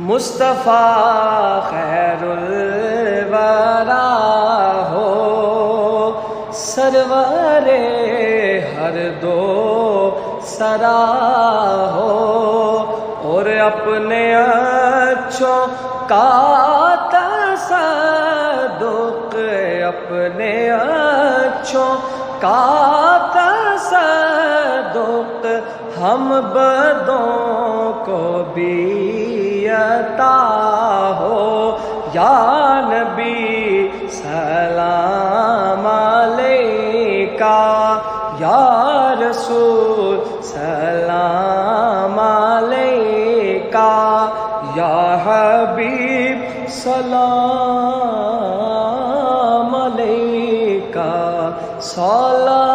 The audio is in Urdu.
مصطفیٰ خیر الورا ہو، سرور ہر دو سرا ہو، اور اپنے اچھوں کا تصدق، اپنے اچھوں کا تصدق ہم بدوں کو بھی عطا ہو۔ یا نبی سلام علیکہ، یا رسول سلام علیکہ، یا حبیب سلام علیکہ، صلی